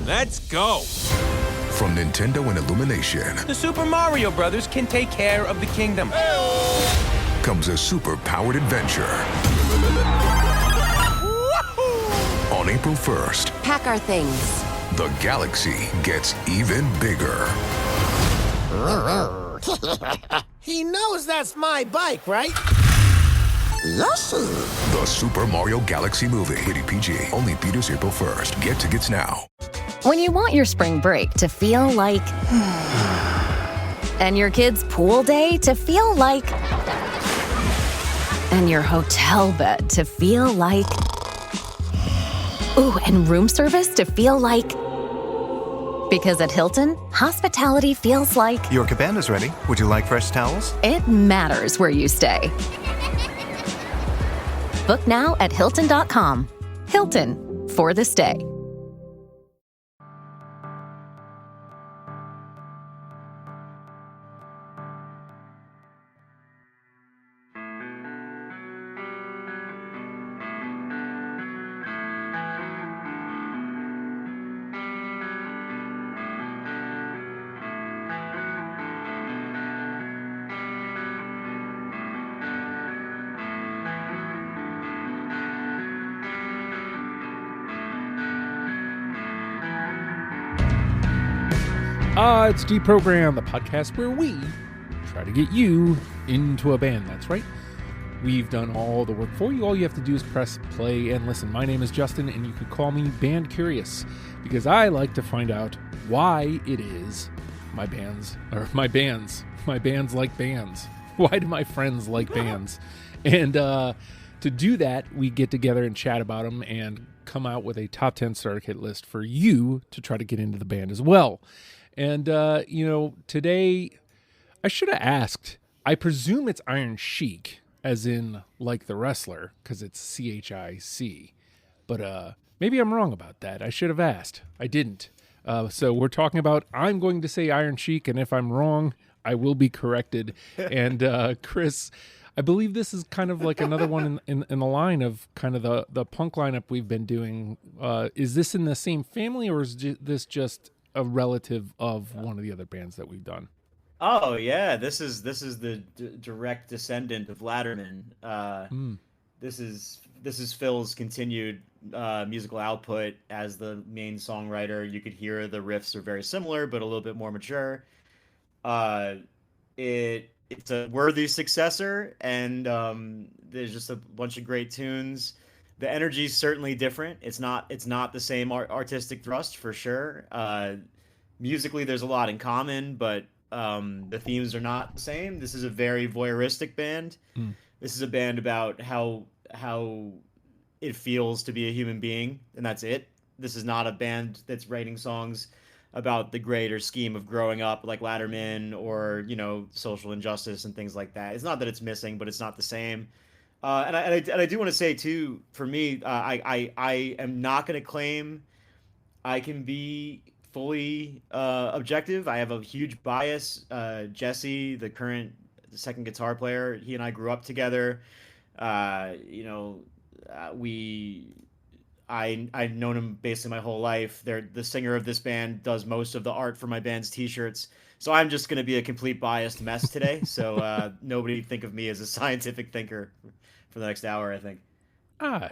Let's go! From Nintendo and Illumination. The Super Mario Brothers can take care of the kingdom. Comes a super-powered adventure. On April 1st. Pack our things. The galaxy gets even bigger. He knows that's my bike, right? Yes. The Super Mario Galaxy movie. Rated PG. Only theaters April 1st. Get tickets now. When you want your spring break to feel like... and your kids' pool day to feel like... and your hotel bed to feel like... ooh, and room service to feel like... because at Hilton, hospitality feels like... Your cabana's ready. Would you like fresh towels? It matters where you stay. Book now at Hilton.com. Hilton, for the stay. It's Deprogram, the podcast where we try to get you into a band. That's right. We've done all the work for you. All you have to do is press play and listen. My name is Justin, and you could call me Band Curious because I like to find out why it is my bands like bands. Why do my friends like bands? And to do that, we get together and chat about them and come out with a top 10 starter kit list for you to try to get into the band as well. And, today I should have asked. I presume it's Iron Chic, as in like the wrestler, because it's CHIC. But maybe I'm wrong about that. I should have asked. I didn't. So we're talking about, I'm going to say Iron Chic, and if I'm wrong, I will be corrected. And Chris, I believe this is kind of like another one in the line of kind of the punk lineup we've been doing. Is this in the same family, or is this just a relative of one of the other bands that we've done? Oh yeah, this is the direct descendant of Latterman. This is Phil's continued musical output as the main songwriter. You could hear the riffs are very similar, but a little bit more mature. It's a worthy successor, and there's just a bunch of great tunes. The energy's certainly different. It's not the same artistic thrust for sure. Musically, there's a lot in common, but the themes are not the same. This is a very voyeuristic band. This is a band about how it feels to be a human being, and that's it. This is not a band that's writing songs about the greater scheme of growing up like Latterman or, social injustice and things like that. It's not that it's missing, but it's not the same. And I do want to say too, for me, I am not going to claim I can be fully objective. I have a huge bias. Jesse, the second guitar player, he and I grew up together. I've known him basically my whole life. The singer of this band does most of the art for my band's t-shirts. So I'm just going to be a complete biased mess today. So nobody think of me as a scientific thinker for the next hour, I think. What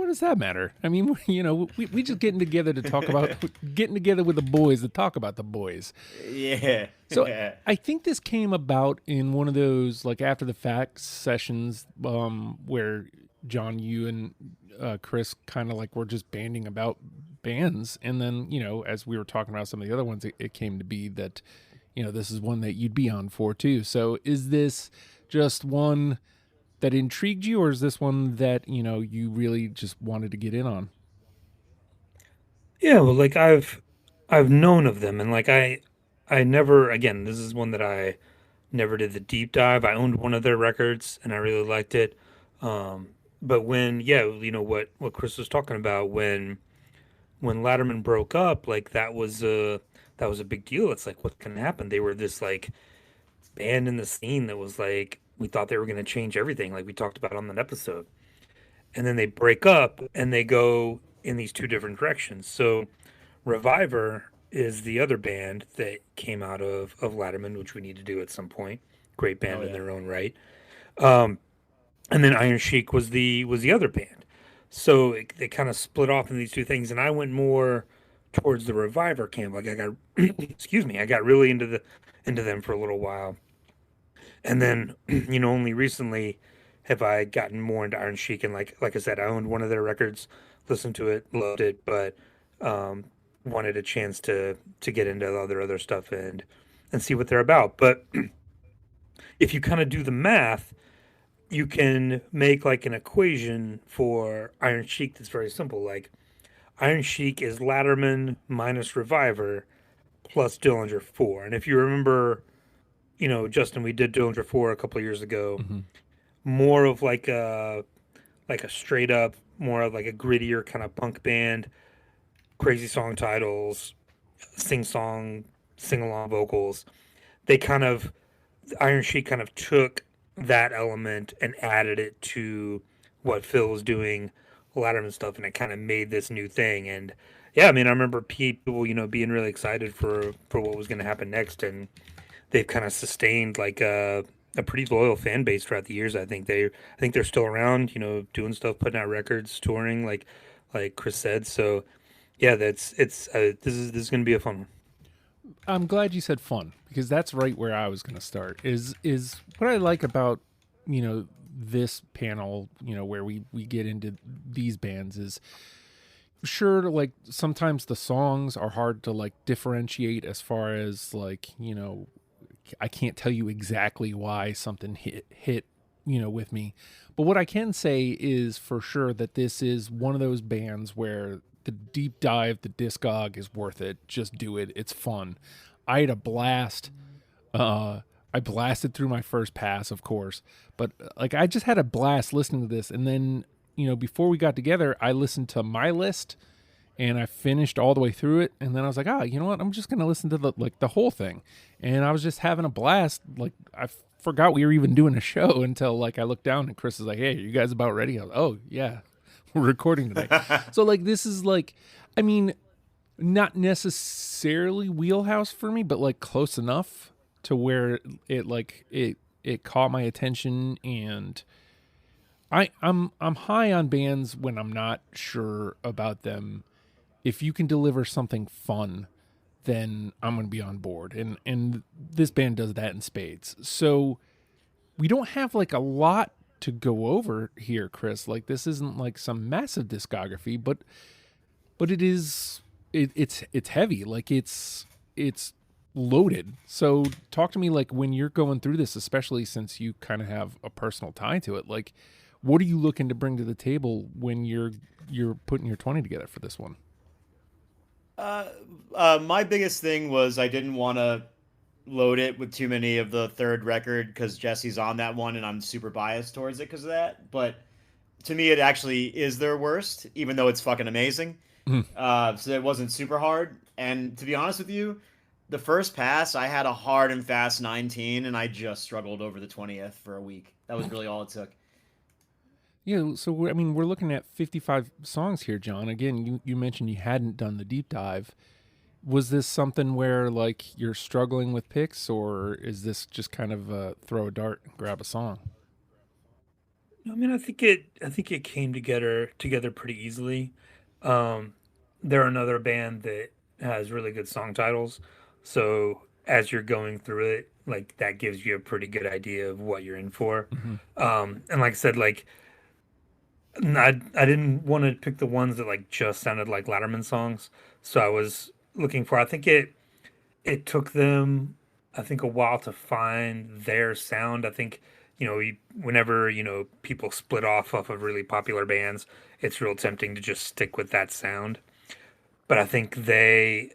does that matter? I mean, we just getting together to talk about, getting together with the boys to talk about the boys. Yeah. So yeah. I think this came about in one of those, like, after the fact sessions where John, you and Chris kind of like were just banding about bands. And then, as we were talking about some of the other ones, it came to be that, this is one that you'd be on for too. So is this just one that intrigued you, or is this one that, you really just wanted to get in on? Yeah, well, like I've known of them, and like I never, again, this is one that I never did the deep dive. I owned one of their records and I really liked it. But when, what Chris was talking about, when Latterman broke up, like that was a big deal. It's like, what can happen? They were this like band in the scene that was like, we thought they were going to change everything, like we talked about on that episode. And then they break up and they go in these two different directions. So Reviver is the other band that came out of Latterman, which we need to do at some point. Great band in their own right. And then Iron Chic was the other band. So they kind of split off in these two things, and I went more towards the Reviver camp. Like I got, excuse me, I got really into them for a little while, and then only recently have I gotten more into Iron Chic. And like I said, I owned one of their records, listened to it, loved it, but wanted a chance to get into other stuff and see what they're about. But if you kind of do the math, you can make like an equation for Iron Chic that's very simple. Like Iron Chic is Latterman minus Reviver plus Dillinger 4. And if you remember, Justin, we did Dillinger 4 a couple of years ago. More of like a straight up, more of like a grittier kind of punk band, crazy song titles, sing along vocals. Iron Chic kind of took that element and added it to what Phil was doing, Latterman stuff, and it kind of made this new thing. And yeah, I mean, I remember people, being really excited for what was going to happen next, and they've kind of sustained like a pretty loyal fan base throughout the years. I think they're still around, doing stuff, putting out records, touring, like Chris said. So yeah, this is going to be a fun one. I'm glad you said fun, because that's right where I was going to start. Is what I like about, this panel, where we get into these bands is, sure, like sometimes the songs are hard to like differentiate as far as like, I can't tell you exactly why something hit, with me. But what I can say is for sure that this is one of those bands where the deep dive, the discog is worth it. Just do it. It's fun. I had a blast. I blasted through my first pass, of course, but like I just had a blast listening to this. And then, before we got together, I listened to my list and I finished all the way through it. And then I was like, you know what? I'm just going to listen to the whole thing. And I was just having a blast. Like I forgot we were even doing a show until like I looked down and Chris is like, "Hey, are you guys about ready?" I was, "Oh yeah, we're recording today." So like, this is like, I mean, not necessarily wheelhouse for me, but like close enough to where it caught my attention. And I'm high on bands when I'm not sure about them. If you can deliver something fun, then I'm going to be on board. And this band does that in spades. So we don't have like a lot to go over here, Chris. Like this isn't like some massive discography, but it's heavy. Like it's loaded. So talk to me like when you're going through this, especially since you kind of have a personal tie to it. Like what are you looking to bring to the table when you're putting your 20 together for this one? My biggest thing was I didn't want to load it with too many of the third record because Jesse's on that one and I'm super biased towards it because of that. But to me, it actually is their worst, even though it's fucking amazing. So it wasn't super hard. And to be honest with you, the first pass, I had a hard and fast 19 and I just struggled over the 20th for a week. That was really all it took. Yeah, so we're looking at 55 songs here, John. Again, you mentioned you hadn't done the deep dive. Was this something where like you're struggling with picks, or is this just kind of throw a dart and grab a song? I mean, I think it came together pretty easily. They're another band that has really good song titles, so as you're going through it, like that gives you a pretty good idea of what you're in for. And like I said, like. I didn't want to pick the ones that like just sounded like Latterman songs, so I was looking for. I think it took them, I think, a while to find their sound. I think whenever people split off of really popular bands, it's real tempting to just stick with that sound. But I think they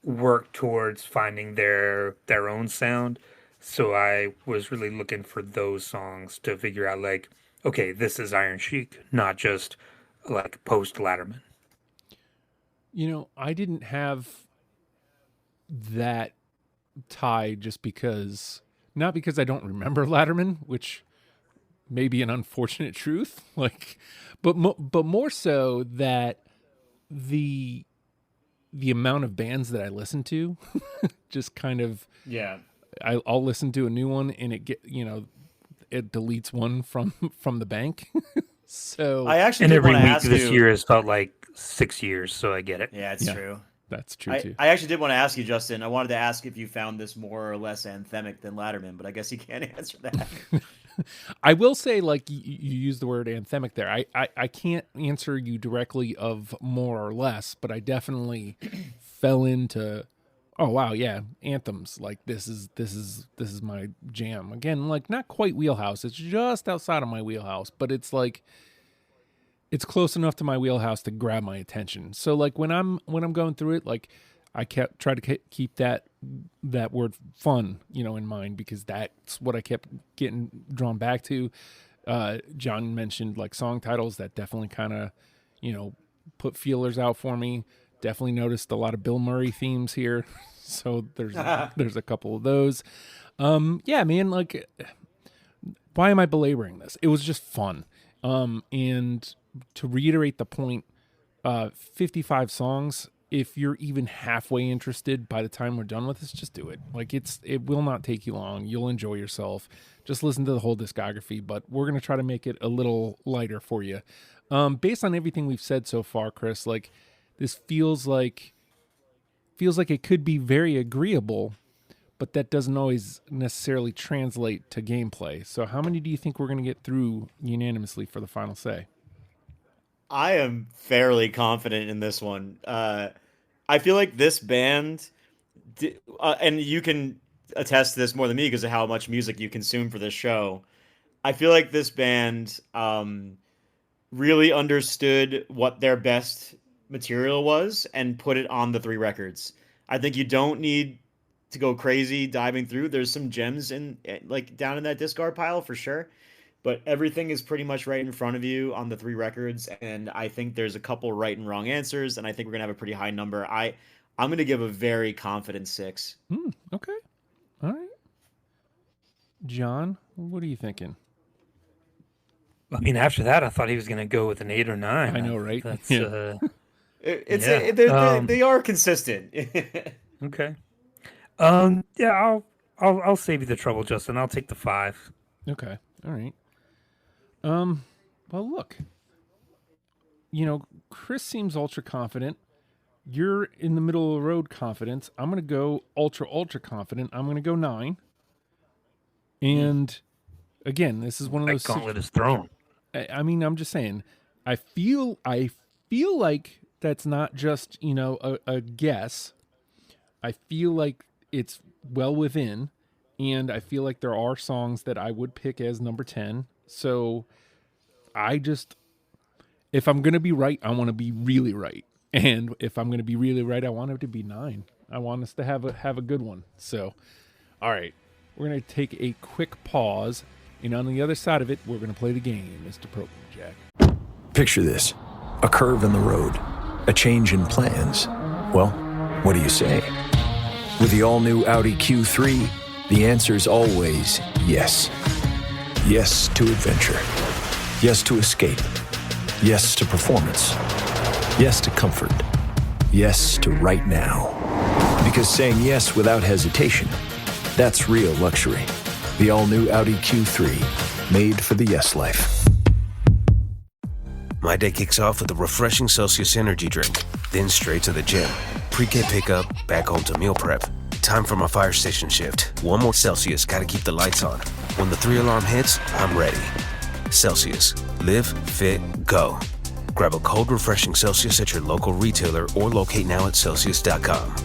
worked towards finding their own sound. So I was really looking for those songs to figure out like, okay, this is Iron Chic, not just like post Latterman. I didn't have that tie just because, not because I don't remember Latterman, which may be an unfortunate truth, like, but more so that the amount of bands that I listen to just kind of, Yeah. I'll listen to a new one and it deletes one from the bank. So I actually And did every want to week ask this you. year has felt like 6 years, so I get it. Yeah, it's true. that's true too. I actually did want to ask you, Justin. I wanted to ask if you found this more or less anthemic than Latterman, but I guess you can't answer that. I will say, like, you use the word anthemic there. I can't answer you directly of more or less, but I definitely fell into, oh wow, yeah, anthems. Like this is my jam. Again, like not quite wheelhouse. It's just outside of my wheelhouse, but it's like it's close enough to my wheelhouse to grab my attention. So like when I'm going through it, like I try to keep that word fun, in mind, because that's what I kept getting drawn back to. John mentioned like song titles that definitely kind of, put feelers out for me. Definitely noticed a lot of Bill Murray themes here. So there's a couple of those. Yeah, man, like why am I belaboring this? It was just fun. And to reiterate the point, 55 songs, if you're even halfway interested by the time we're done with this, just do it. Like it will not take you long. You'll enjoy yourself. Just listen to the whole discography, but we're going to try to make it a little lighter for you. Based on everything we've said so far, Chris, like this feels like it could be very agreeable, but that doesn't always necessarily translate to gameplay. So how many do you think we're going to get through unanimously for the final say? I am fairly confident in this one. I feel like this band, and you can attest to this more than me because of how much music you consume for this show. I feel like this band really understood what their best material was and put it on the 3 records. I think you don't need to go crazy diving through. There's some gems in like down in that discard pile for sure. But everything is pretty much right in front of you on the 3 records, and I think there's a couple right and wrong answers, and I think we're gonna have a pretty high number. I'm gonna give a very confident 6. Okay, all right. John, what are you thinking? I mean, after that, I thought he was going to go with an 8 or 9. I know, right? That's Yeah. They are consistent. okay. Yeah, I'll save you the trouble, Justin. I'll take the 5. Okay, all right. Well, look, Chris seems ultra confident. You're in the middle of the road confidence. I'm going to go ultra confident. I'm going to go 9. And again, this is one of those. That gauntlet is thrown. I mean, I'm just saying, I feel like that's not just, a guess. I feel like it's well within, and I feel like there are songs that I would pick as number 10. So if I'm going to be right, I want to be really right. And if I'm going to be really right, I want it to be 9. I want us to have a good one. So, all right, we're going to take a quick pause. And on the other side of it, we're going to play the game, Mr. Program Jack. Picture this. A curve in the road. A change in plans. Well, what do you say? With the all-new Audi Q3, the answer's always yes. Yes to adventure. Yes to escape. Yes to performance. Yes to comfort. Yes to right now. Because saying yes without hesitation, that's real luxury. The all-new Audi Q3, made for the yes life. My day kicks off with a refreshing Celsius energy drink, then straight to the gym. Pre-K pickup, back home to meal prep. Time for my fire station shift. One more Celsius, gotta keep the lights on. When the 3-alarm hits, I'm ready. Celsius. Live, fit, go. Grab a cold, refreshing Celsius at your local retailer or locate now at Celsius.com.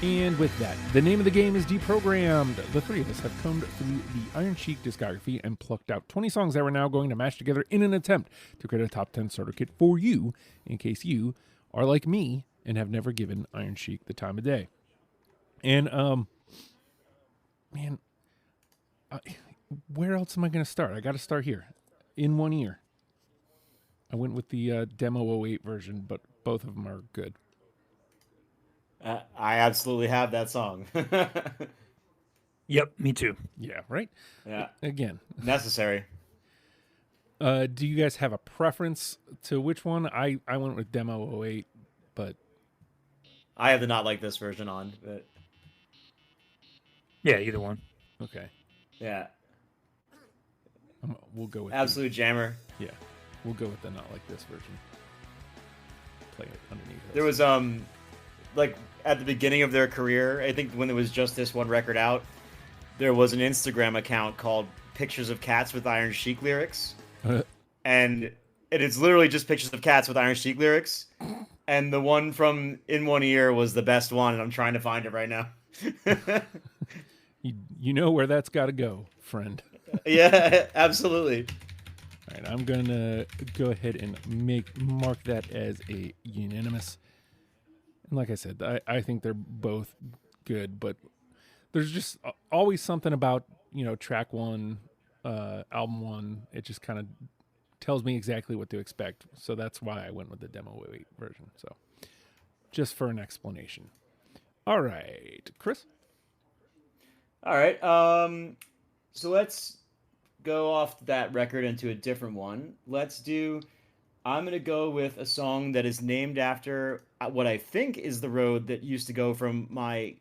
And with that, the name of the game is Deprogrammed. The 3 of us have combed through the Iron Chic discography and plucked out 20 songs that we're now going to mash together in an attempt to create a top 10 starter kit for you, in case you are like me and have never given Iron Chic the time of day. And, where else am I going to start? I got to start here, in one ear. I went with the Demo 08 version, but both of them are good. I absolutely have that song. Yep, me too. Yeah, right? Yeah. Again. Necessary. Do you guys have a preference to which one? I went with Demo 08, but... I have the not like this version on, but... Yeah, either one. Okay. Yeah. We'll go with Absolute jammer. Yeah. We'll go with the not like this version. Play it underneath us. There was, like, at the beginning of their career, I think when there was just this one record out, there was an Instagram account called Pictures of Cats with Iron Chic lyrics. And it is literally just pictures of cats with Iron Chic lyrics. And the one from In One Ear was the best one, and I'm trying to find it right now. You know where that's got to go, friend. Yeah, absolutely. All right, I'm going to go ahead and mark that as a unanimous. And like I said, I think they're both good, but there's just always something about, track one, album one. It just kind of tells me exactly what to expect. So that's why I went with the Demo 8 version. So just for an explanation. All right, Chris? All right. So let's go off that record into a different one. I'm going to go with a song that is named after what I think is the road that used to go from my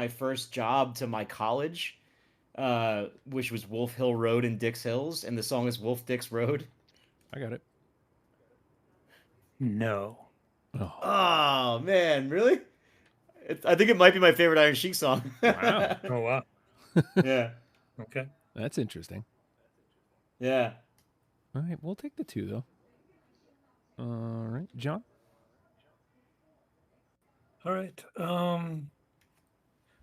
first job to my college, which was Wolf Hill Road in Dix Hills, and the song is Wolf Dix Road. I got it. No. Oh man, really? I think it might be my favorite Iron Chic song. Wow. Oh, wow. Yeah. Okay. That's interesting. Yeah. All right, we'll take the 2, though. All right, John? All right.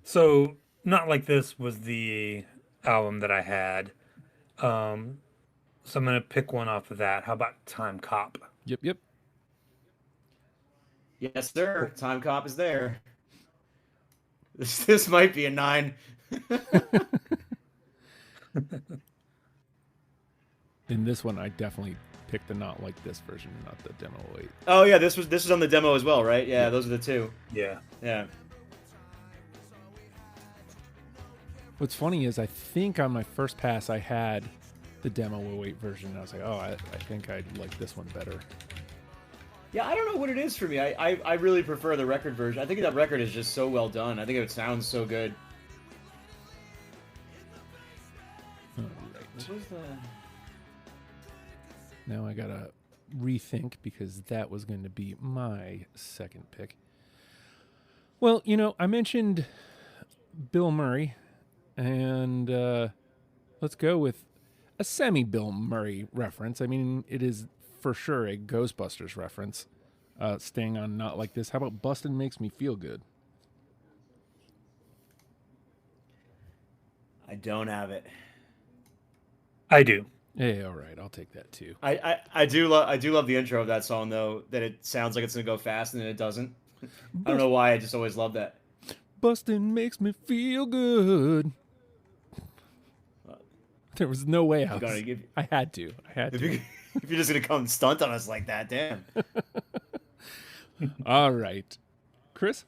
So Not Like This was the album that I had. So I'm going to pick one off of that. How about Time Cop? Yep. Yes, sir. Time Cop is there. This might be a 9. In this one, I definitely picked the Not Like This version, not the Demo 8. Oh yeah, this was on the demo as well, right? Yeah, those are the 2. Yeah. Yeah. What's funny is I think on my first pass I had the Demo 08 version, and I was like, oh, I think I like this one better. Yeah, I don't know what it is for me. I really prefer the record version. I think that record is just so well done. I think it sounds so good. All right. What was the... Now I gotta rethink because that was going to be my second pick. Well, I mentioned Bill Murray, and let's go with a semi-Bill Murray reference. I mean, it is for sure a Ghostbusters reference. Staying on Not Like This. How about Bustin' Makes Me Feel Good? I don't have it. I do. Yeah, all right. I'll take that too. I do love the intro of that song though. That it sounds like it's gonna go fast and then it doesn't. I don't know why. I just always love that. Bustin' makes me feel good. There was no way I had to. If you're just gonna come stunt on us like that, damn. All right, Chris.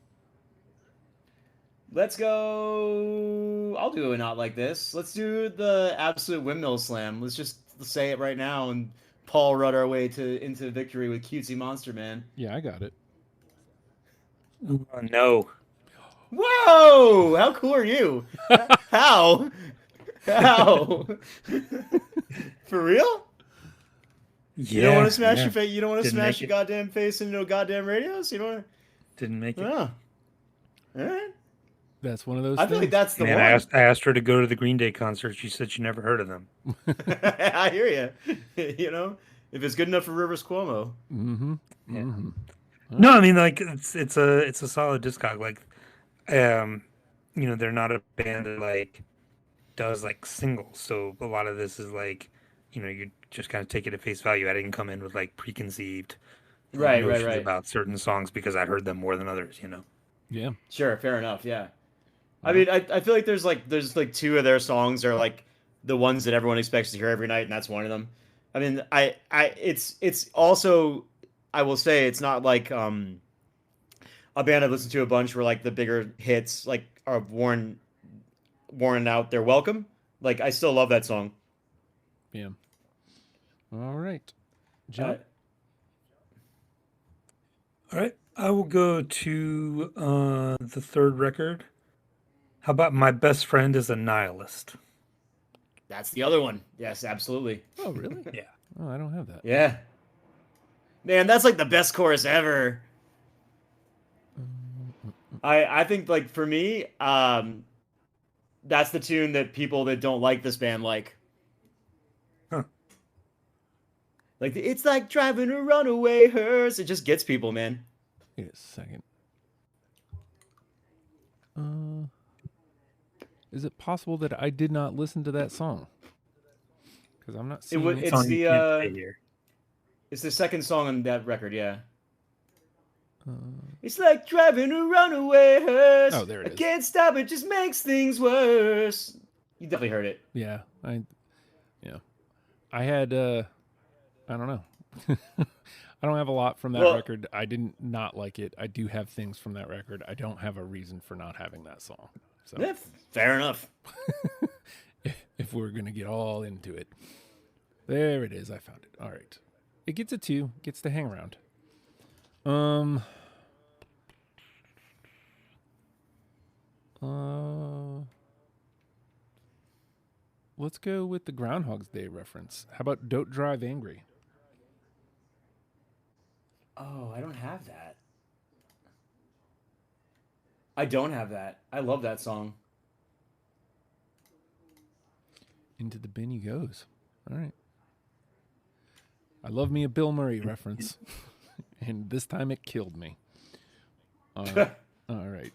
Let's go. I'll do it Not Like This. Let's do the absolute windmill slam. Let's just say it right now and Paul Rudd our way into victory with Cutesy Monster Man. Yeah, I got it. No. Whoa! How cool are you? How? For real? Yeah. You don't want to smash your face. You don't want to Didn't smash make your it. goddamn face into goddamn radios. You don't want Didn't make it. to. Oh. All right. That's one of those. I feel like that's the Man, one. I asked her to go to the Green Day concert. She said she never heard of them. I hear you. If it's good enough for Rivers Cuomo. Mm-hmm. Yeah. Mm-hmm. No, I mean like it's a solid discog. Like, they're not a band that like does like singles. So a lot of this is like, you just kind of take it at face value. I didn't come in with like preconceived notions about certain songs because I heard them more than others. Yeah. Sure, fair enough. Yeah. I mean, I feel like there's like 2 of their songs are like the ones that everyone expects to hear every night, and that's one of them. I mean, it's also, I will say, it's not like a band I've listened to a bunch where like the bigger hits like are worn worn out their welcome. Like, I still love that song. Yeah. All right. John? All right. I will go to the third record. How about My Best Friend is a Nihilist? That's the other one. Yes, absolutely. Oh, really? Yeah. Oh, I don't have that. Yeah. Man, that's like the best chorus ever. I think, like, for me, that's the tune that people that don't like this band like. Huh. Like, it's like driving a runaway hearse. It just gets people, man. Wait a second. Is it possible that I did not listen to that song? Because I'm not seeing it. It's the it's the second song on that record, yeah. It's like driving a runaway hearse. Oh, there it is. I can't stop, it just makes things worse. You definitely heard it. Yeah, I had I don't know. I don't have a lot from that record. I didn't not like it. I do have things from that record. I don't have a reason for not having that song. So yeah, fair enough. if we're gonna get all into it, there it is. I found it. All right, it gets a 2. Gets to hang around. Let's go with the Groundhog's Day reference. How about Don't Drive Angry? Oh, I don't have that. I don't have that. I love that song. Into the bin he goes. All right. I love me a Bill Murray reference. And this time it killed me. All right.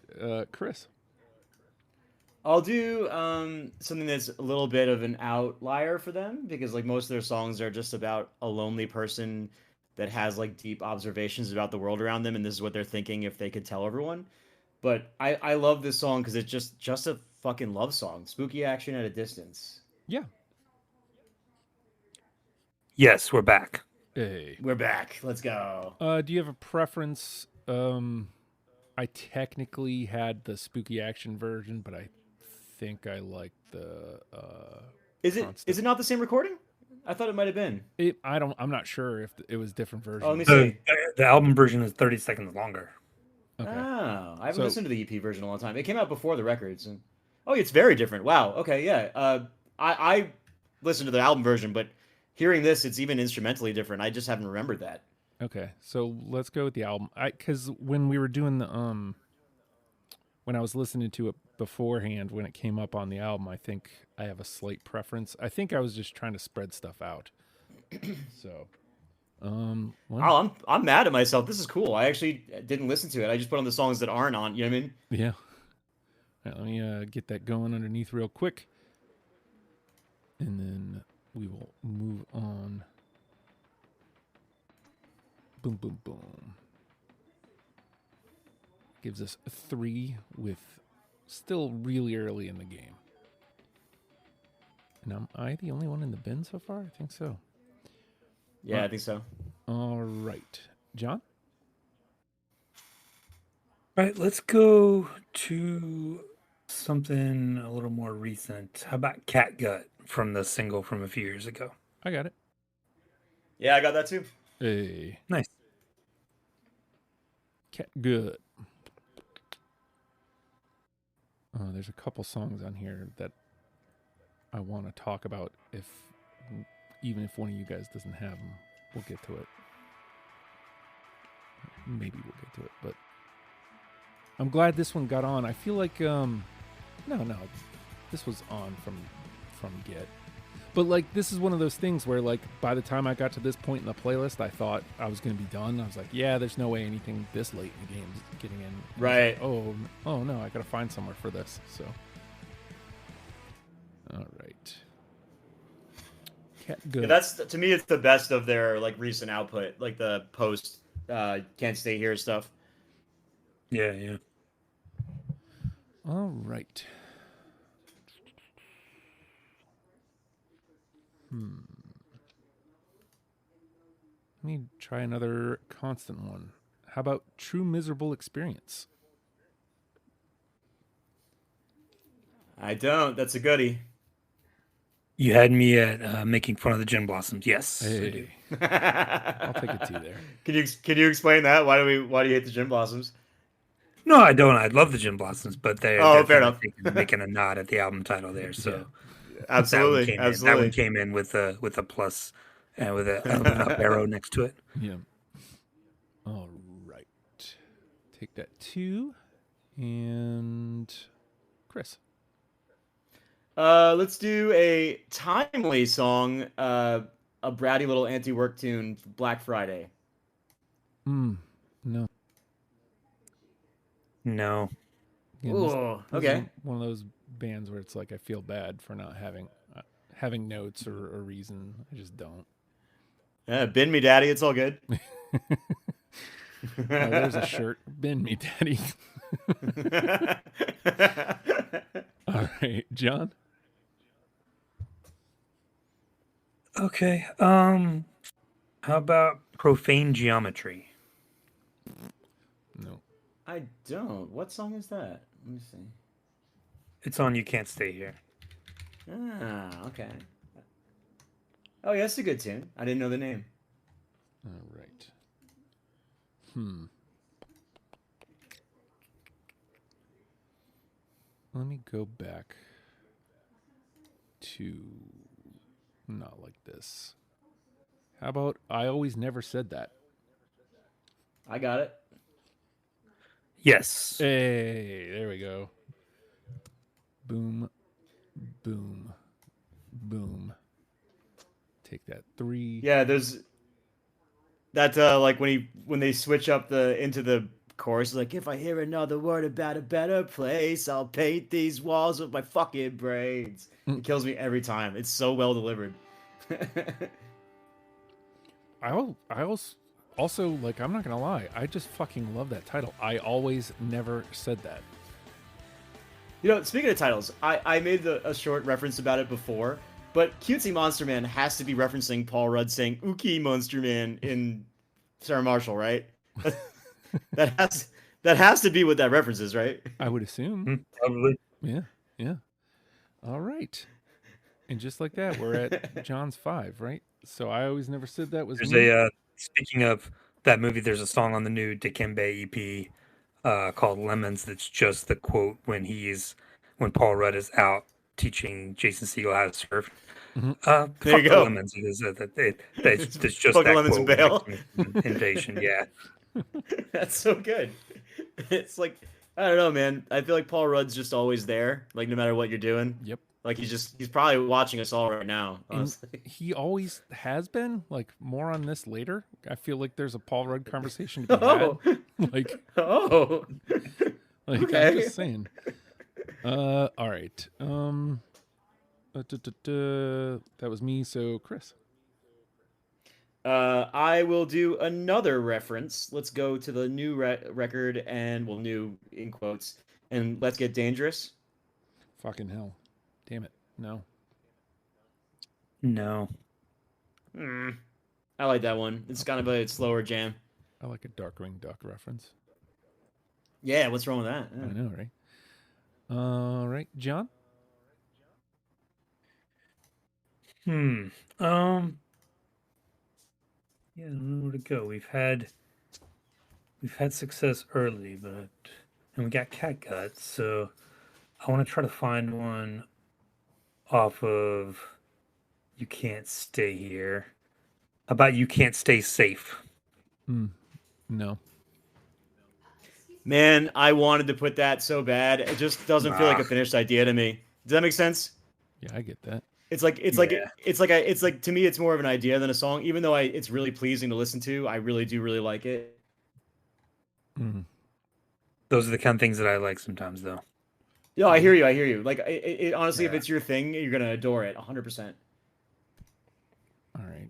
Chris. I'll do something that's a little bit of an outlier for them because like most of their songs are just about a lonely person that has like deep observations about the world around them, and this is what they're thinking if they could tell everyone. But I love this song because it's just a fucking love song. Spooky Action at a Distance. Yeah. Yes, we're back. Hey. We're back. Let's go. Do you have a preference? I technically had the Spooky Action version, but I think I like the Is it not the same recording? I thought it might have been. I'm not sure if it was different versions. Oh, let me see. The album version is 30 seconds longer. Okay. Oh, I haven't listened to the EP version in a long time. It came out before the records. And... Oh, it's very different. Wow. Okay, yeah. I listened to the album version, but hearing this, it's even instrumentally different. I just haven't remembered that. Okay, so let's go with the album. Because when we were doing the when I was listening to it beforehand, when it came up on the album, I think I have a slight preference. I think I was just trying to spread stuff out. So, wow, I'm mad at myself. This is cool. I actually didn't listen to it. I just put on the songs that aren't on. You know what I mean? Yeah. All right, let me get that going underneath real quick, and then we will move on. Boom, boom, boom. Gives us 3 with still really early in the game. And am I the only one in the bin so far? I think so. Yeah, I think so. All right. John? All right, let's go to something a little more recent. How about Catgut from the single from a few years ago? I got it. Yeah, I got that too. Hey. Nice. Catgut. There's a couple songs on here that I want to talk about. Even if one of you guys doesn't have them, we'll get to it. Maybe we'll get to it, but I'm glad this one got on. I feel like no, this was on from Get. But like this is one of those things where like by the time I got to this point in the playlist, I thought I was going to be done. I was like, yeah, there's no way anything this late in the game is getting in. And right. Like, oh no, I got to find somewhere for this. So, all right. Good. Yeah, that's to me, it's the best of their like recent output, like the post Can't Stay Here stuff. Yeah, yeah. All right. Let me try another constant one. How about True Miserable Experience? I don't. That's a goodie. You had me at making fun of the Gin Blossoms. Yes, I do. I'll take a 2 there. Can you explain that? Why do you hate the Gin Blossoms? No, I don't. I love the Gin Blossoms, but they're fair enough. making a nod at the album title there. So absolutely, that one came in with a plus and with a up arrow next to it. Yeah. All right. Take that 2, and Chris. Let's do a timely song, a bratty little anti-work tune, Black Friday. No. No. Yeah, Ooh, okay. One of those bands where it's like I feel bad for not having notes or a reason. I just don't. Yeah, bin me, daddy. It's all good. There's a shirt. Bin me, daddy. All right, John. Okay. How about Profane Geometry? No. I don't. What song is that? Let me see. It's on You Can't Stay Here. Ah, okay. Oh, yeah, that's a good tune. I didn't know the name. All right. Let me go back to not like this. How about I Always Never Said That? I got it. Yes. Hey, there we go. Boom, boom, boom. Take that 3. Yeah, there's that like when they switch up into the chorus, like if I hear another word about a better place, I'll paint these walls with my fucking brains. It kills me every time. It's so well delivered. I also like, I'm not gonna lie, I just fucking love that title. I Always Never Said That. You know, speaking of titles, I made a short reference about it before, but Cutesy Monster Man has to be referencing Paul Rudd saying "Ookie Monster Man" in Sarah Marshall, right? that has to be what that reference is, right? I would assume. Probably. Yeah. All right. And just like that, we're at John's 5, right? So I Always Never Said That was There's speaking of that movie, there's a song on the new Dikembe EP called Lemons that's just the quote when Paul Rudd is out teaching Jason Segel how to surf. There you go. Lemons. It's just Fuck that lemons quote. and bail. Invasion, yeah. That's so good. It's like, I don't know, man. I feel like Paul Rudd's just always there, like no matter what you're doing. Yep. Like he's probably watching us all right now, honestly. And he always has been. Like, more on this later. I feel like there's a Paul Rudd conversation to be had. Like, okay. I'm just saying. All right. That was me. So Chris. I will do another reference. Let's go to the new record and new in quotes, and Let's Get Dangerous. Fucking hell. Damn it. No. I like that one. It's kind of a slower jam. I like a Darkwing Duck reference. Yeah, what's wrong with that? Yeah. I know, right? All right, John? Yeah, I don't know where to go. We've had success early, and we got Catgut, so I want to try to find one off of You Can't Stay Here. How about You Can't Stay Safe? No. Man, I wanted to put that so bad. It just doesn't feel like a finished idea to me. Does that make sense? Yeah, I get that. It's like to me it's more of an idea than a song. Even though it's really pleasing to listen to, I really do really like it. Those are the kind of things that I like sometimes, though. Yeah, I hear you. Like, honestly, if it's your thing, you're gonna adore it, 100%. All right.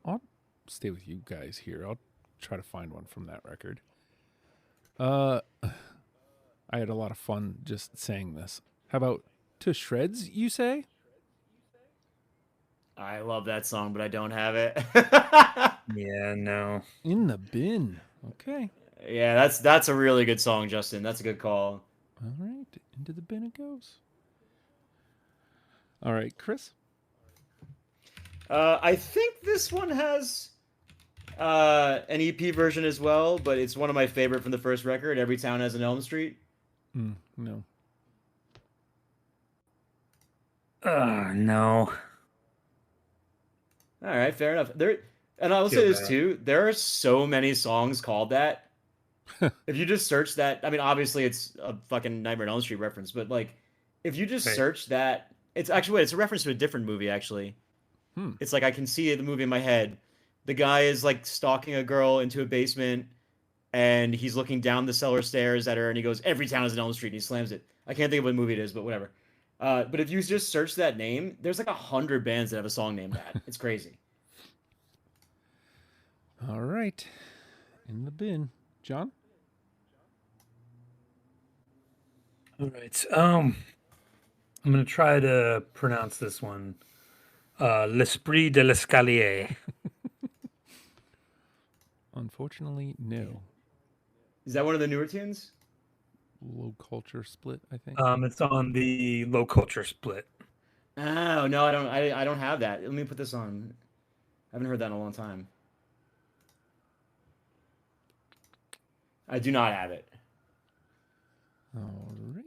I'll stay with you guys here. I'll try to find one from that record. I had a lot of fun just saying this. How about To Shreds, you say? I love that song, but I don't have it. Yeah, no. In the bin. Okay. Yeah, that's a really good song, Justin. That's a good call. All right, into the bin it goes. All right, Chris. I think this one has an EP version as well, but it's one of my favorite from the first record. Every Town Has an Elm Street. No. No. All right, fair enough. And I'll say this too. There are so many songs called that. If you just search that, I mean, obviously it's a fucking Nightmare on Elm Street reference, but like, if you just search that, it's actually it's a reference to a different movie. Actually, it's like I can see the movie in my head. The guy is like stalking a girl into a basement, and he's looking down the cellar stairs at her, and he goes, "Every town has an Elm Street," and he slams it. I can't think of what movie it is, but whatever. But if you just search that name, there's like 100 bands that have a song named that. It's crazy. All right, in the bin, John. All right. I'm gonna try to pronounce this one. L'Esprit de l'Escalier. Unfortunately, no. Is that one of the newer tunes? Low Culture Split, I think. It's on the Low Culture Split. Oh no, I don't. I don't have that. Let me put this on. I haven't heard that in a long time. I do not have it. All right.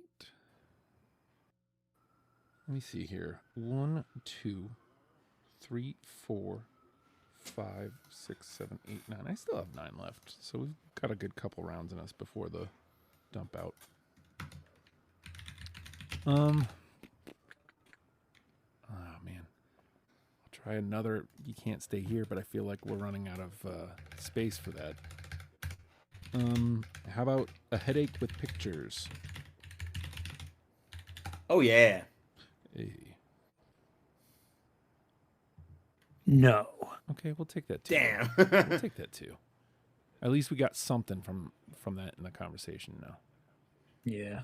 Let me see here. 1, 2, 3, 4, 5, 6, 7, 8, 9. I still have 9 left, so we've got a good couple rounds in us before the dump out. Oh man, I'll try another. You can't stay here, but I feel like we're running out of space for that. How about A Headache with Pictures? Oh yeah. Hey. No. Okay, we'll take that too. Damn. We'll take that too. At least we got something from that in the conversation now. Yeah.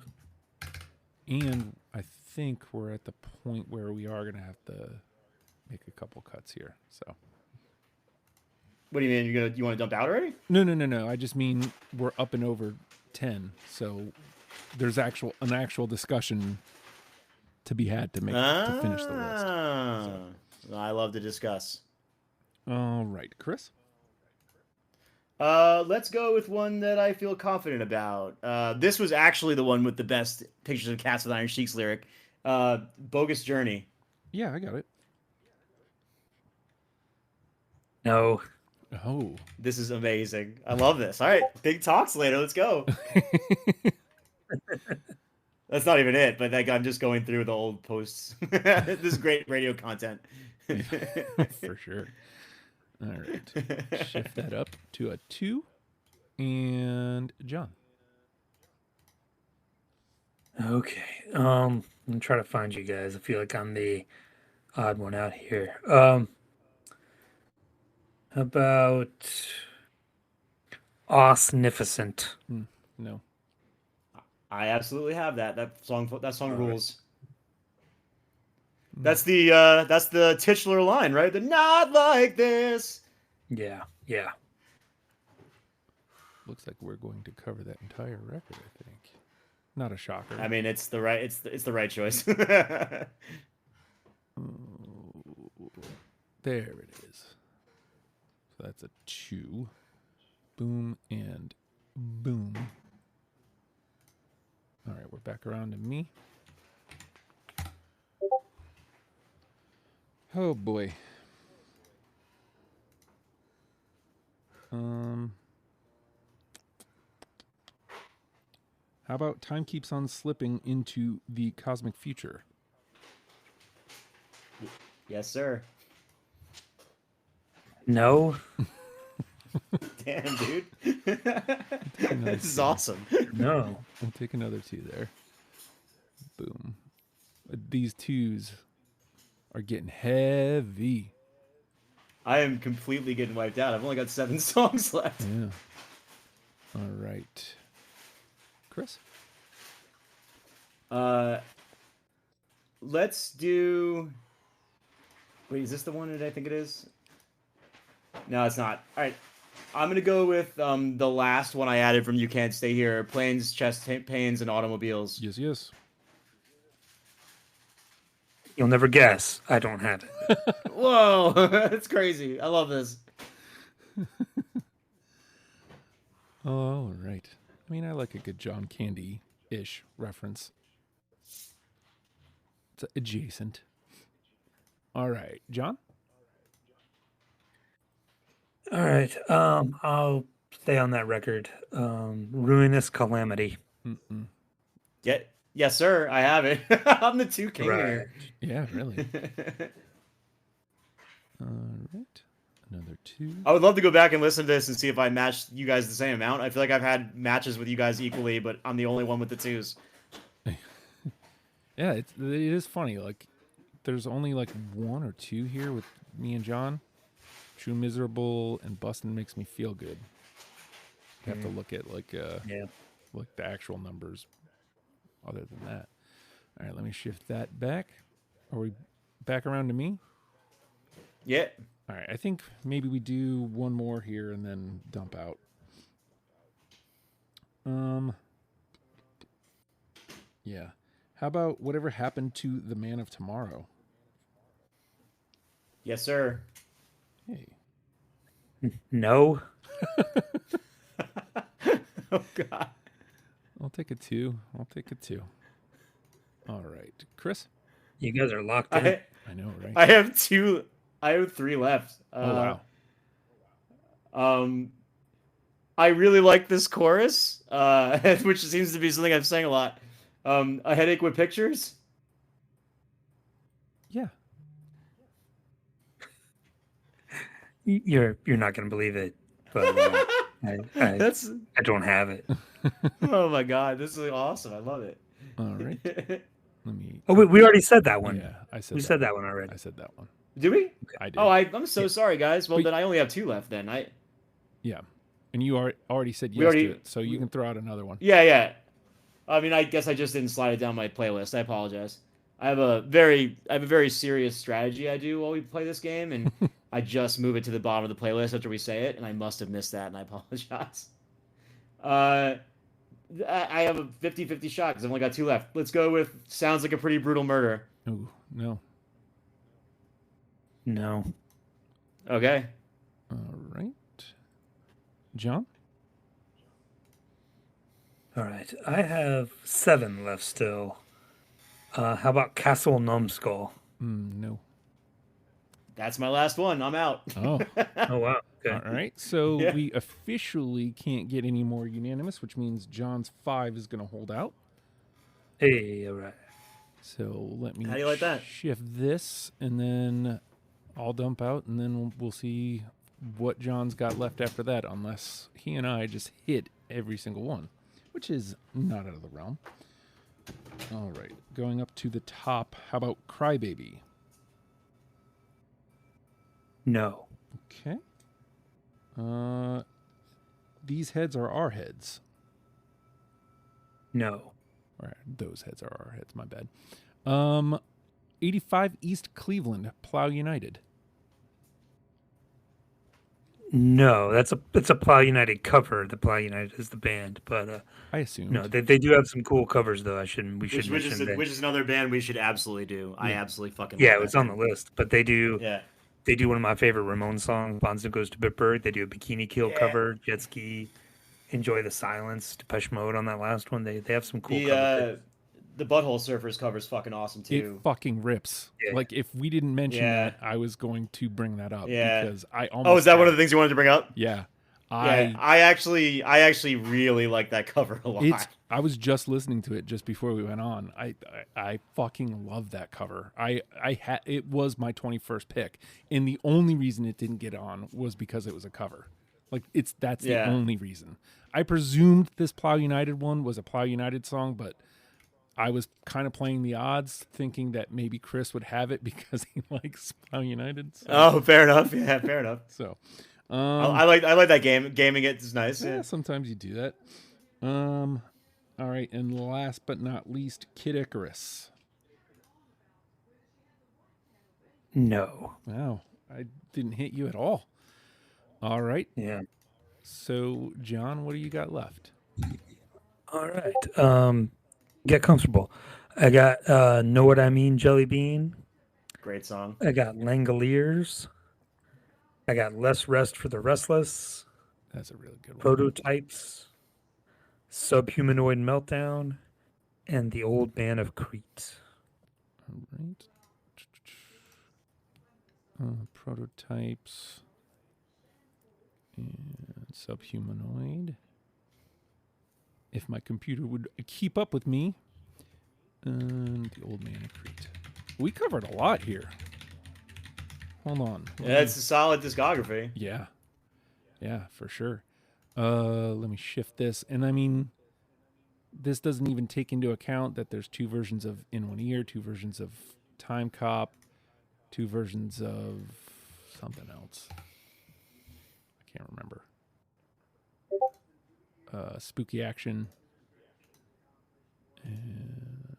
And I think we're at the point where we are going to have to make a couple cuts here. So. What do you mean? You want to dump out already? No. I just mean we're up and over 10, so there's an actual discussion to be had to finish the list. So. I love to discuss. All right, Chris. Let's go with one that I feel confident about. This was actually the one with the best pictures of cats with Iron Chic's lyric. Bogus Journey. Yeah, I got it. No. Oh. This is amazing. I love this. All right, big talks later. Let's go. That's not even it, but like I'm just going through the old posts. This is great radio content. For sure. All right. Shift that up to a 2. And John. Okay. I'm gonna try to find you guys. I feel like I'm the odd one out here. How about Awesnificent? No. I absolutely have that. That song All rules. Right. That's the titular line, right? The "not like this." Yeah. Looks like we're going to cover that entire record, I think. Not a shocker. I mean, it's the right choice. There it is. So that's a 2. Boom and boom. All right, we're back around to me. Oh boy. How about Time Keeps on Slipping into the Cosmic Future? Yes, sir. No. Damn, dude. This is awesome. No. We'll take another 2 there. Boom. These 2s are getting heavy. I am completely getting wiped out. I've only got 7 songs left. Yeah. All right. Chris? Let's do... Wait, is this the one that I think it is? No, it's not. All right. I'm gonna go with the last one I added from You Can't Stay Here: Planes, Chest Pains, and Automobiles. Yes, yes. You'll never guess. I don't have it. Whoa, that's crazy. I love this. All right. I mean, I like a good John Candy-ish reference. It's adjacent. All right, John? All right. I'll stay on that record. Ruinous Calamity. Mm-mm. Yes, sir. I have it. I'm the 2 king Right. here. Yeah, really. All right. Another 2. I would love to go back and listen to this and see if I matched you guys the same amount. I feel like I've had matches with you guys equally, but I'm the only one with the 2s. Yeah, it is funny. Like, there's only like 1 or 2 here with me and John. True Miserable and Bustin' Makes Me Feel Good. You have to look at like like the actual numbers other than that. All right, let me shift that back. Are we back around to me? Yeah. All right, I think maybe we do one more here and then dump out. Yeah. How about Whatever Happened to the Man of Tomorrow? Yes, sir. Hey. No. Oh, God. I'll take a 2. All right. Chris? You guys are locked in. I know, right? I have 3 left. Oh, wow. I really like this chorus, which seems to be something I've sang a lot. A Headache with Pictures. Yeah. You're not gonna believe it, but I don't have it. Oh my God, this is awesome! I love it. All right. Let me. Oh, we already said that one. Yeah, I said. We said that one already. I said that one. Do we? I did. Oh, I'm so sorry, guys. Well, then I only have 2 left. Then Yeah, and you already said yes already- to it, so you can throw out another one. Yeah. I mean, I guess I just didn't slide it down my playlist. I apologize. I have a very serious strategy I do while we play this game, and I just move it to the bottom of the playlist after we say it, and I must have missed that, and I apologize. I have a 50-50 shot because I've only got 2 left. Let's go with Sounds Like a Pretty Brutal Murder. Ooh, no. No. Okay. All right. John? All right. I have 7 left still. How about Castle Numbskull? No. That's my last one. I'm out. Oh. Oh, wow. Okay. All right. So Yeah. we officially can't get any more unanimous, which means John's 5 is going to hold out. Hey, all right. So let me How do you like that? shift this, and then I'll dump out, and then we'll see what John's got left after that, unless he and I just hit every single one, which is not out of the realm. All right. Going up to the top, how about Crybaby? No. Okay. These heads are our heads. No. All right, those heads are our heads. My bad. 85 East Cleveland, Plow United. No, it's a Plow United cover. The Plow United is the band, but I assume. no, they do have some cool covers though. We should Which mention that. is another band we should absolutely do. I absolutely fucking Yeah, love it was that on the band. list, but they do. Yeah. They do one of my favorite Ramones songs, Bonzo Goes to Bitburg. They do a Bikini Kill cover, Jet Ski, Enjoy the Silence, Depeche Mode on that last one. They have some cool covers. The Butthole Surfers cover is fucking awesome too. It fucking rips. Yeah. Like, if we didn't mention Yeah. that, I was going to bring that up. Yeah. Because I almost. Oh, is that one of the things you wanted to bring up? Yeah. Yeah, I actually really like that cover a lot. I was just listening to it just before we went on. I fucking love that cover. It was my 21st pick, and the only reason it didn't get on was because it was a cover. Like, that's the only reason. I presumed this Plow United one was a Plow United song, but I was kind of playing the odds, thinking that maybe Chris would have it because he likes Plow United. So. Oh, fair enough. Yeah, fair enough. So, I like that game. Gaming it is nice. yeah, sometimes you do that. All right, and last but not least, Kid Icarus. No. Wow, I didn't hit you at all. All right. Yeah. So, John, what do you got left? All right. Get comfortable. I got Know What I Mean, Jelly Bean. Great song. I got Langoliers. I got Less Rest for the Restless. That's a really good one. Prototypes. Subhumanoid Meltdown. And The Old Man of Crete. All right. Prototypes. And Subhumanoid. If my computer would keep up with me. And The Old Man of Crete. We covered a lot here. Hold on. Yeah, it's a solid discography. Yeah. Yeah, for sure. Let me shift this. And I mean, this doesn't even take into account that there's 2 versions of In One Ear, 2 versions of Time Cop, 2 versions of something else. I can't remember. Spooky Action. And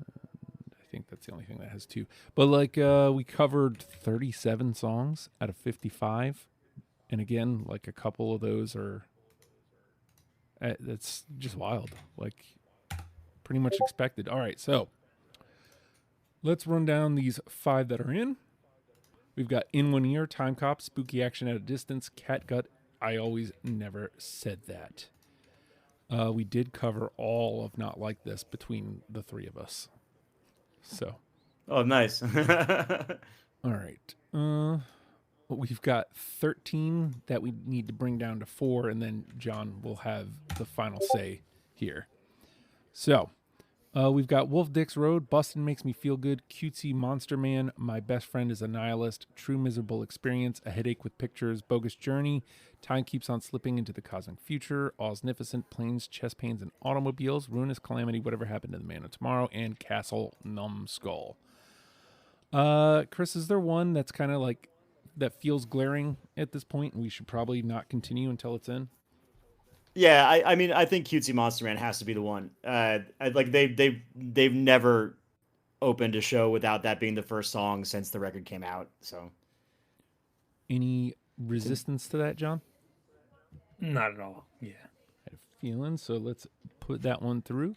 I think that's the only thing that has 2. But like we covered 37 songs out of 55. And again, like a couple of those are that's just wild. Like pretty much expected. All right, so let's run down these 5 that are in. We've got In One Ear, Time Cop, Spooky Action at a Distance, Catgut, I Always Never Said That. We did cover all of Not Like This between the 3 of us. So. Oh, nice. All right. We've got 13 that we need to bring down to 4, and then John will have the final say here. So, we've got Wolf Dick's Road, Bustin' Makes Me Feel Good, Cutesy, Monster Man, My Best Friend is a Nihilist, True Miserable Experience, A Headache with Pictures, Bogus Journey, Time Keeps on Slipping into the Cosmic Future, Oznificent, Planes, Chest Pains, and Automobiles, Ruinous Calamity, Whatever Happened to the Man of Tomorrow, and Castle Numbskull. Chris, is there one that's kind of like, that feels glaring at this point, and we should probably not continue until it's in? Yeah, I mean, I think Cutesy Monster Man has to be the one. Like they've never opened a show without that being the first song since the record came out. So, any resistance to that, John? Not at all. Yeah. I had a feeling, so let's put that one through.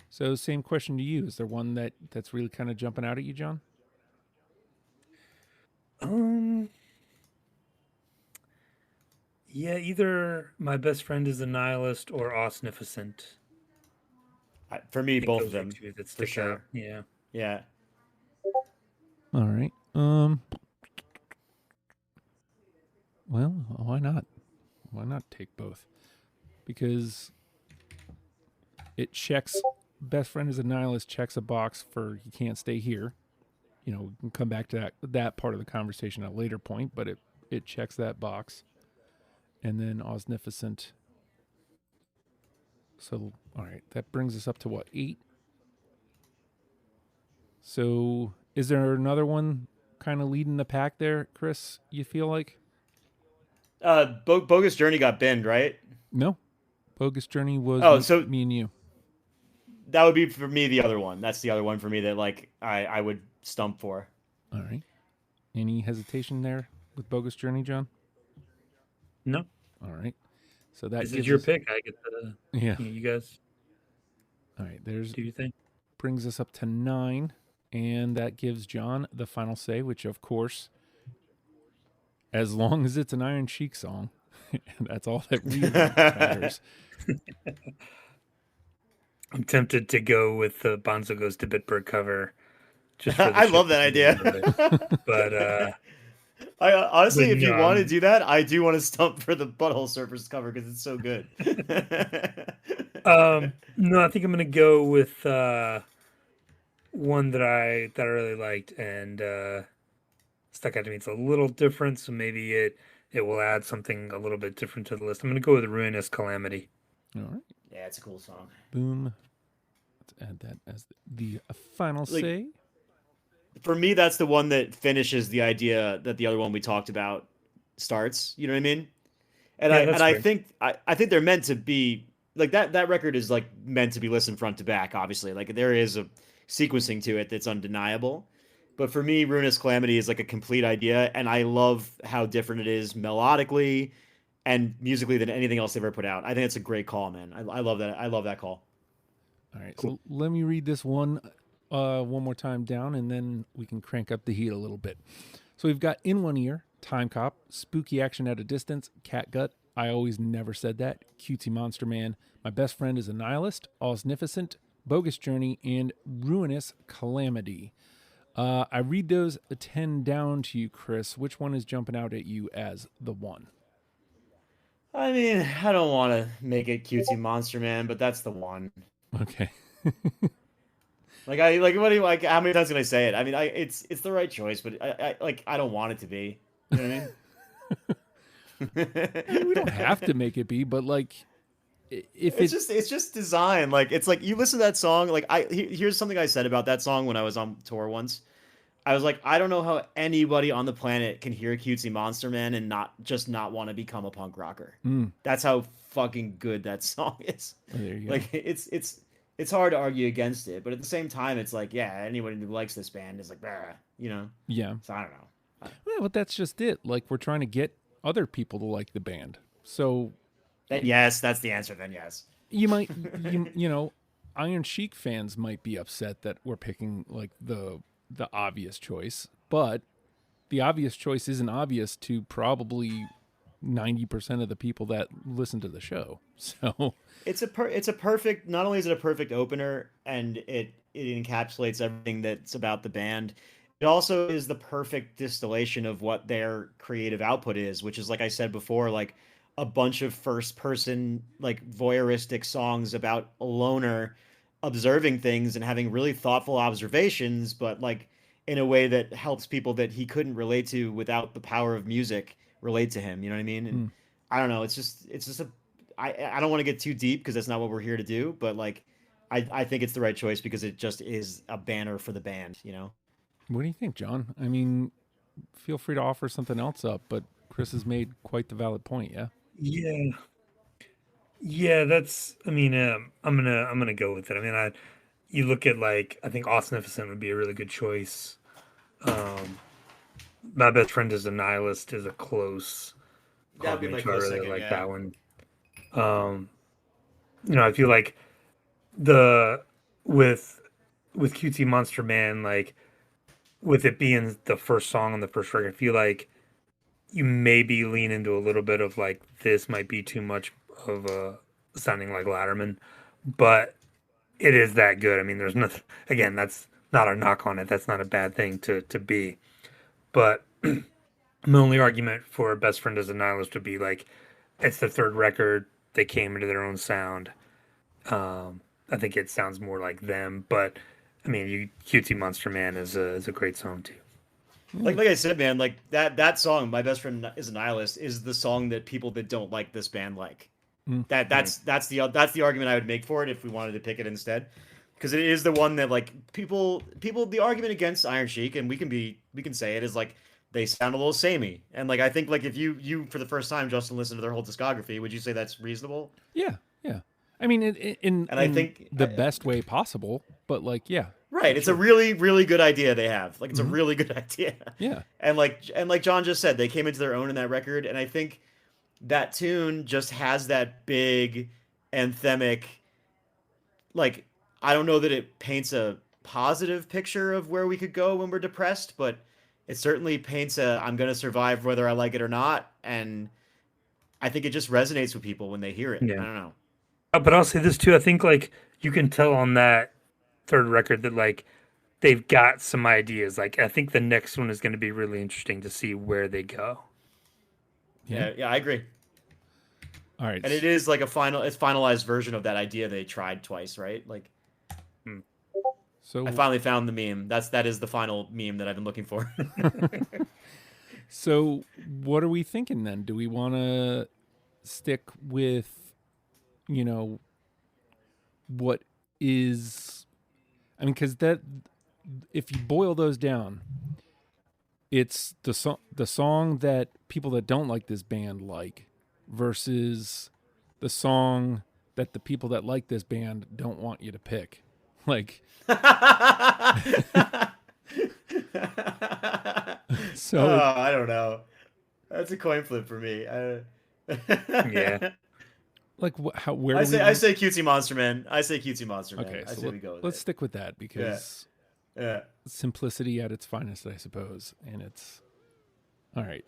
So, same question to you. Is there one that's really kind of jumping out at you, John? Yeah, either My Best Friend is a Nihilist or Oznificent. For me, both of them. For sure. Out. Yeah. Yeah. All right. Well, why not? Why not take both? Because it checks, Best Friend is a Nihilist checks a box for You Can't Stay Here. You know, we can come back to that part of the conversation at a later point, but it checks that box. And then Oznificent. So, all right, that brings us up to what, 8? So, is there another one kind of leading the pack there, Chris, you feel like? Bogus Journey got binned, right? No. Bogus Journey was so me and you. That would be, for me, the other one. That's the other one for me that, like, I would stump for. All right. Any hesitation there with Bogus Journey, John? No. All right. So that is your pick. I get the you guys. All right. There's do you think brings us up to 9, and that gives John the final say, which of course, as long as it's an Iron Chic song, that's all that really matters. I'm tempted to go with the Bonzo Goes to Bitburg cover. Just I love that idea. But I honestly, if you want to do that, I do want to stump for the Butthole Surfers cover because it's so good. No, I think I'm gonna go with one that I really liked and stuck out to me. It's a little different, so maybe it will add something a little bit different to the list. I'm gonna go with Ruinous Calamity. All right. Yeah, it's a cool song. Boom. Let's add that as the final say. For me, that's the one that finishes the idea that the other one we talked about starts. You know what I mean? And I think they're meant to be like that. That record is like meant to be listened front to back. Obviously, like there is a sequencing to it that's undeniable. But for me, Ruinous Calamity is like a complete idea, and I love how different it is melodically and musically than anything else they've ever put out. I think it's a great call, man. I love that. I love that call. All right, so let me read this one more time down, and then we can crank up the heat a little bit. So we've got In One Ear, Time Cop, Spooky Action at a Distance, Catgut, I Always Never Said That, Cutesy Monster Man, My Best Friend is a Nihilist, Allsnificent, Bogus Journey, and Ruinous Calamity. I read those 10 down to you, Chris. Which one is jumping out at you as the one? I mean, I don't want to make it Cutesy Monster Man, but that's the one. Okay. What do you like? How many times can I say it? I mean, it's the right choice, but I don't want it to be. You know what I mean? We don't have to make it be, but like, if it's just design. Like, it's like you listen to that song. Like, here's something I said about that song when I was on tour once. I was like, I don't know how anybody on the planet can hear Cutesy Monster Man and not want to become a punk rocker. That's how fucking good that song is. Oh, there you go. Like, it's hard to argue against it, but at the same time, it's like, yeah, anyone who likes this band is like, you know? Yeah. So I don't know. Well, but that's just it. Like, we're trying to get other people to like the band. So then yes, that's the answer. Then yes. You might, you know, Iron Chic fans might be upset that we're picking like the obvious choice, but the obvious choice isn't obvious to probably 90% of the people that listen to the show. So it's a perfect, not only is it a perfect opener and it encapsulates everything that's about the band, it also is the perfect distillation of what their creative output is, which is, like I said before, like a bunch of first person, like voyeuristic songs about a loner observing things and having really thoughtful observations, but like in a way that helps people that he couldn't relate to without the power of music relate to him. You know what I mean? And I don't know. It's just I don't want to get too deep because that's not what we're here to do. But like, I think it's the right choice because it just is a banner for the band, you know? What do you think, John? I mean, feel free to offer something else up, but Chris has made quite the valid point. Yeah. Yeah, that's. I mean, I'm gonna go with it. I mean, you look at like I think Allsnificent would be a really good choice. My Best Friend is a Nihilist is a close. That'd be my so I close really second, like yeah. that one. You know, I feel like with Cutesy Monster Man, like with it being the first song on the first record, I feel like you maybe lean into a little bit of like this might be too much of a sounding like Latterman, but it is that good. I mean, there's nothing. Again, that's not a knock on it. That's not a bad thing to be. But my only argument for Best Friend as a Nihilist would be like it's the third record. They came into their own sound. I think it sounds more like them, but I mean, Cutesy Monster Man is a great song too. Like I said, man, like that song, My Best Friend is a Nihilist, is the song that people that don't like this band like. That's the argument I would make for it if we wanted to pick it instead, because it is the one that like people the argument against Iron Chic, and we can say it, is like they sound a little samey, and like I think like if you for the first time, Justin, listened to their whole discography, would you say that's reasonable? Yeah. I mean, in I think the best way possible, but like, yeah. Right, it's a really, really good idea they have. Like, it's a really good idea. Yeah. And like John just said, they came into their own in that record, and I think that tune just has that big anthemic, like, I don't know that it paints a positive picture of where we could go when we're depressed, but it certainly paints a I'm gonna survive whether I like it or not, and I think it just resonates with people when they hear it. Yeah. I don't know. But I'll say this too. I think like you can tell on that third record that like they've got some ideas. Like I think the next one is going to be really interesting to see where they go. Yeah, I agree. All right. And it is like it's finalized version of that idea they tried twice, right? Like, so I finally found the meme. That is the final meme that I've been looking for. So what are we thinking then? Do we want to stick with, you know, what is, I mean, because that, if you boil those down, it's the song that people that don't like this band like versus the song that the people that like this band don't want you to pick. Like, so I don't know. That's a coin flip for me. Yeah. Like how? Where I do we say Cutesy Monster Man. I say Cutesy Monster Man. Okay, I so say we go with let's it. stick with that because Yeah. simplicity at its finest, I suppose. And it's all right.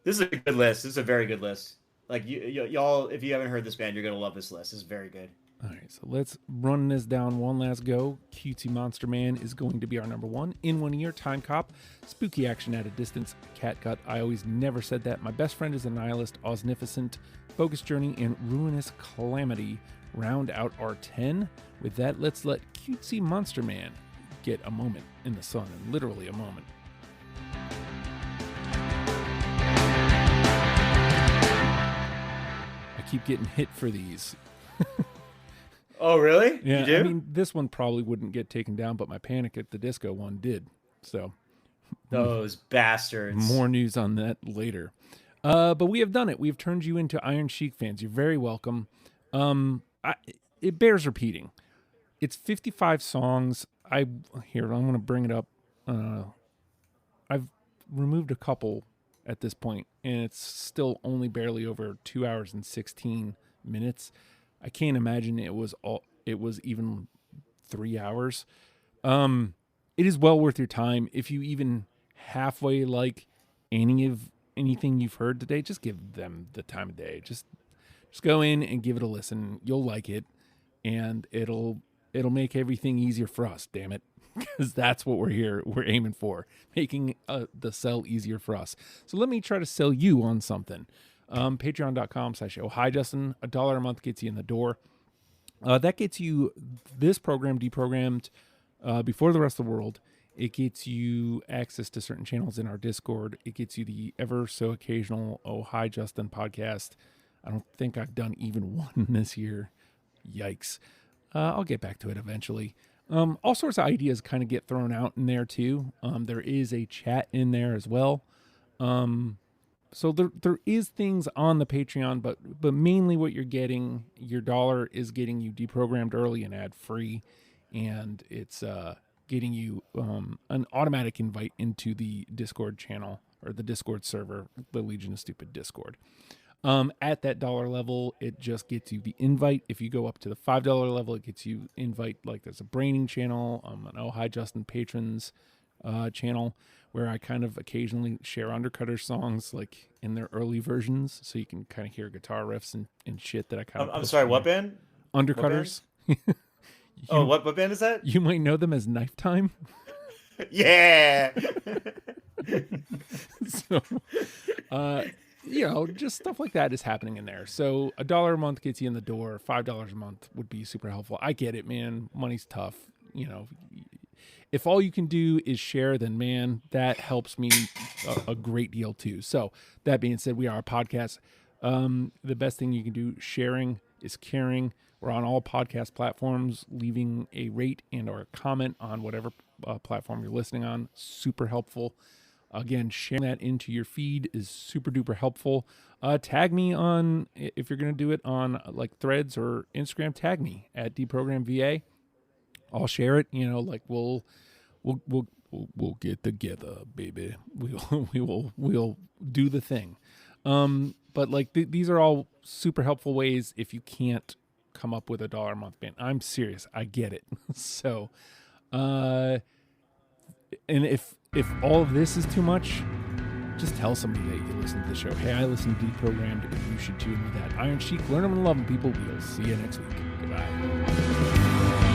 This is a good list. This is a very good list. Like y'all, if you haven't heard this band, you're gonna love this list. This is very good. All right, so let's run this down one last go. Cutesy Monster Man is going to be our number one. In One Ear, Time Cop, Spooky Action at a Distance, Catgut, I Always Never Said That, My Best Friend is a Nihilist, Osnificent, Focus Journey, and Ruinous Calamity round out our 10. With that, let's let Cutesy Monster Man get a moment in the sun, and literally a moment. I keep getting hit for these. Oh, really? Yeah, You do? I mean, this one probably wouldn't get taken down, but my Panic at the Disco one did. So, Those bastards. more news on that later. But we have done it. We've turned you into Iron Chic fans. You're very welcome. It bears repeating. It's 55 songs. I'm going to bring it up. I've removed a couple at this point, and it's still only barely over 2 hours and 16 minutes. I can't imagine it was even 3 hours. It is well worth your time. If you even halfway like anything you've heard today, just give them the time of day. Just go in and give it a listen. You'll like it, and it'll make everything easier for us. Damn it, because that's what we're aiming for, making the sell easier for us. So let me try to sell you on something. Patreon.com/ohijustin. $1 a month gets you in the door. That gets you this program deprogrammed before the rest of the world. It gets you access to certain channels in our Discord. It gets you the ever so occasional Oh Hi Justin podcast. I don't think I've done even one this year. Yikes. I'll get back to it eventually. All sorts of ideas kind of get thrown out in there too. There is a chat in there as well. So there is things on the Patreon, but mainly what you're getting, your $1 is getting you deprogrammed early and ad free, and it's getting you an automatic invite into the Discord channel or the Discord server, the Legion of Stupid Discord. At that $1 level, it just gets you the invite. If you go up to the $5 level, it gets you invite. Like there's a braining channel, an Oh Hi Justin patrons channel, where I kind of occasionally share Undercutter songs like in their early versions, so you can kind of hear guitar riffs and shit that I kind of. I'm sorry, what band? Undercutters. What band is that? You might know them as Knife Time. Yeah. So, just stuff like that is happening in there. So $1 a month gets you in the door. $5 a month would be super helpful. I get it, man. Money's tough. If all you can do is share, then man, that helps me a great deal too. So that being said, we are a podcast. The best thing you can do, sharing is caring. We're on all podcast platforms. Leaving a rate and or a comment on whatever platform you're listening on, super helpful. Again, sharing that into your feed is super duper helpful. Tag me on, if you're going to do it on like Threads or Instagram, tag me at DeprogramVA. I'll share it. We'll get together, baby. We'll do the thing. But these are all super helpful ways if you can't come up with $1 a month band. I'm serious. I get it. So, and if all of this is too much, just tell somebody that you listen to the show. Hey, I listen to Deprogrammed, and you should tune in with that. Iron Chic, learn them and love them, people. We'll see you next week. Goodbye.